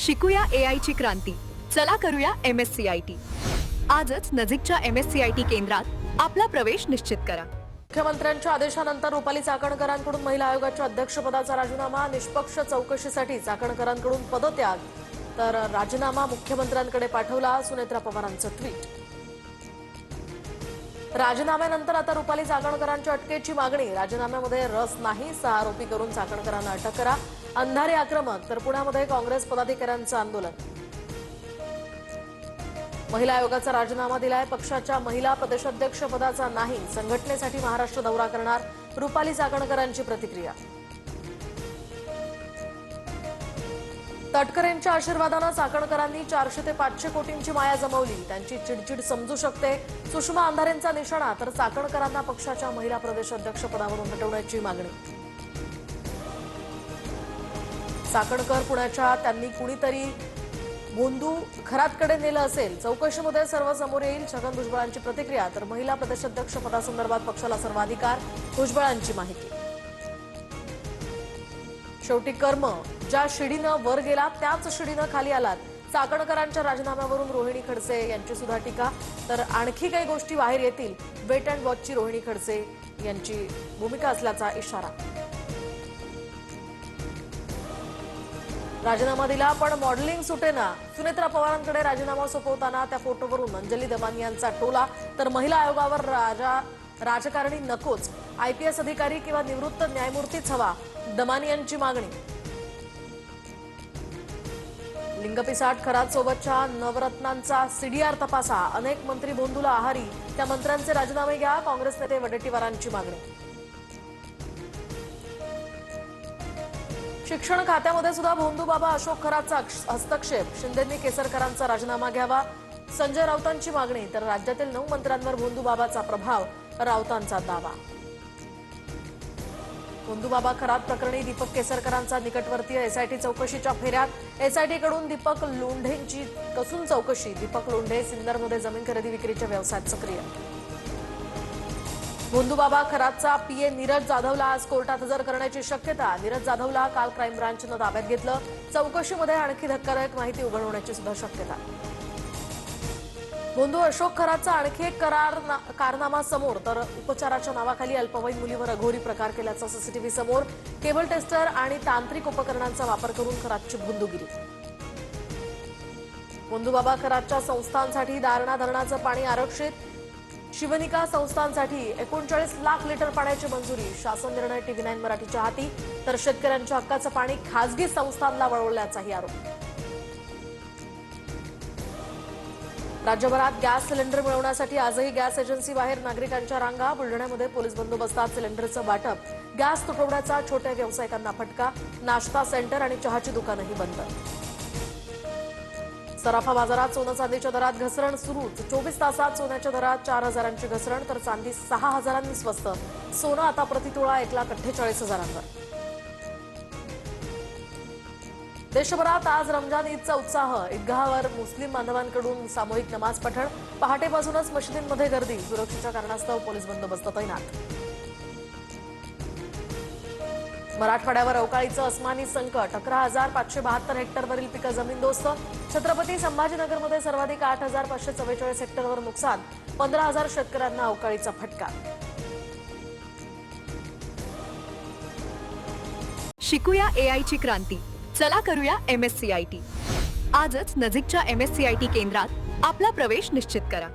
शिकूया AI ची क्रांती. चला करूया MSCIT. आजच नजीकच्या MSCIT केंद्रात आपला प्रवेश निश्चित करा. मुख्यमंत्र्यांच्या आदेशानंतर रुपाली चाकणकरांकडून महिला आयोगाच्या अध्यक्षपदाचा राजीनामा, निष्पक्ष चौकशीसाठी चाकणकरांकडून पदत्याग, तर राजीनामा मुख्यमंत्र्यांकडे पाठवला. सुनेत्रा पवारांचं ट्विट. राजीनाम्यानंतर आता रुपाली चाकणकरांच्या अटकेची मागणी. राजीनाम्यामध्ये रस नाही, 6 आरोपी करून चाकणकरांना अटक करा. अंधारे आक्रमक, तर पुण्यामध्ये काँग्रेस पदाधिकाऱ्यांचं आंदोलन. महिला आयोगाचा राजीनामा दिलाय. पक्षाच्या महिला प्रदेशाध्यक्ष पदाचा नाही, संघटनेसाठी महाराष्ट्र दौरा करणार. रुपाली चाकणकरांची प्रतिक्रिया. तटकरेंच्या आशीर्वादानं चाकणकरांनी 400 ते 500 कोटींची माया जमवली. त्यांची चिडचिड समजू शकते. सुषमा अंधारेंचा निशाणा, तर चाकणकरांना पक्षाच्या महिला प्रदेशाध्यक्ष पदावरून हटवण्याची मागणी. चाकणकर पुण्याच्या त्यांनी कुणीतरी भोंदू खरातकडे नेलं असेल. चौकशीमध्ये सर्व समोर येईल. छगन भुजबळांची प्रतिक्रिया, तर महिला प्रदेशाध्यक्ष पदासंदर्भात पक्षाला सर्वाधिकार. भुजबळांची माहिती. शेवटी कर्म ज्या शिडीनं वर गेला त्याच शिडीनं खाली आलात. चाकणकरांच्या राजीनाम्यावरून रोहिणी खडसे यांची सुद्धा टीका. तर आणखी काही गोष्टी बाहेर येतील. वेट अँड वॉचची रोहिणी खडसे यांची भूमिका असल्याचा इशारा. राजीनामा दिला पण मॉडेलिंग सुटेना. सुनेत्रा पवारांकडे राजीनामा सोपवताना त्या फोटोवरून अंजली दमानी यांचा टोला. तर महिला आयोगावर राजकारणी नकोच, IPS अधिकारी किंवा निवृत्त न्यायमूर्तीच हवा. दमानी यांची मागणी. लिंगपिसाट खरात सोबतच्या नवरत्नांचा CDR तपासा. अनेक मंत्री भोंदूला आहारी, त्या मंत्र्यांचे राजीनामे घ्या. काँग्रेस नेते वडेट्टीवारांची मागणी. शिक्षण खात्यामध्ये सुद्धा भोंदूबाबा अशोक खरातचा हस्तक्षेप. शिंदेंनी केसरकरांचा राजीनामा घ्यावा. संजय राऊतांची मागणी. तर राज्यातील 9 मंत्र्यांवर भोंदूबाबाचा प्रभाव, राऊतांचा दावा. भोंदूबाबा खरात प्रकरणी दीपक केसरकरांचा निकटवर्तीय SIT चौकशीच्या फेऱ्यात. SIT कडून दीपक लोंढेंची कसून चौकशी. दीपक लोंढे सिन्नरमध्ये जमीन खरेदी विक्रीच्या व्यवसायात सक्रिय. भोंदूबाबा खरातचा PA नीरज जाधवला आज कोर्टात हजर करण्याची शक्यता. नीरज जाधवला काल क्राईम ब्रांचनं ताब्यात घेतलं. चौकशीमध्ये आणखी धक्कादायक माहिती उघड होण्याची सुद्धा शक्यता. भोंदू अशोक खरातचा आणखी एक कारनामा समोर. तर उपचाराच्या नावाखाली अल्पवयीन मुलीवर अघोरी प्रकार केल्याचा CCTV समोर. केबल टेस्टर आणि तांत्रिक उपकरणांचा वापर करून खरातची भोंदूगिरी. भोंदूबाबा खरातच्या संस्थांसाठी दारणा धरणाचं पाणी आरक्षित. शिवनिका संस्थांसाठी 39 लाख लिटर पाण्याची मंजुरी. शासन निर्णय TV9 मराठीच्या हाती. तर शेतकऱ्यांच्या हक्काचं पाणी खासगी संस्थांना वळवल्याचाही आरोप. राज्यभरात गॅस सिलेंडर मिळवण्यासाठी आजही गॅस एजन्सी बाहेर नागरिकांच्या रांगा. बुलढाण्यामध्ये पोलीस बंदोबस्तात सिलेंडरचं वाटप. गॅस तुटवड्याचा छोट्या व्यावसायिकांना फटका. नाश्ता सेंटर आणि चहाची दुकानंही बंद. सराफा बाजारात सोनं चांदीच्या दरात घसरण सुरूच. 24 तासात सोन्याच्या दरात 4,000ची घसरण, तर चांदी 6,000नी स्वस्त. सोनं आता प्रतितोळा 1,48,000वर. देशभरात आज रमजान ईदचा उत्साह. ईदगाहवर मुस्लिम बांधवांकडून सामूहिक नमाज पठण. पहाटेपासूनच मशिदींमध्ये गर्दी. सुरक्षेच्या कारणास्तव पोलीस बंदोबस्त तैनात. मराठवाड्यावर अवकाळीचं अस्मानी संकट. 11,572 हेक्टरवरील पिकं जमीनदोस्त. छत्रपती संभाजीनगरमध्ये सर्वाधिक 8,544 हेक्टरवर नुकसान. 15,000 शेतकऱ्यांना अवकाळीचा फटका. शिकूया AI ची क्रांती. चला करूया MSCIT. आजच नजीकच्या MSCIT केंद्रात आपला प्रवेश निश्चित करा.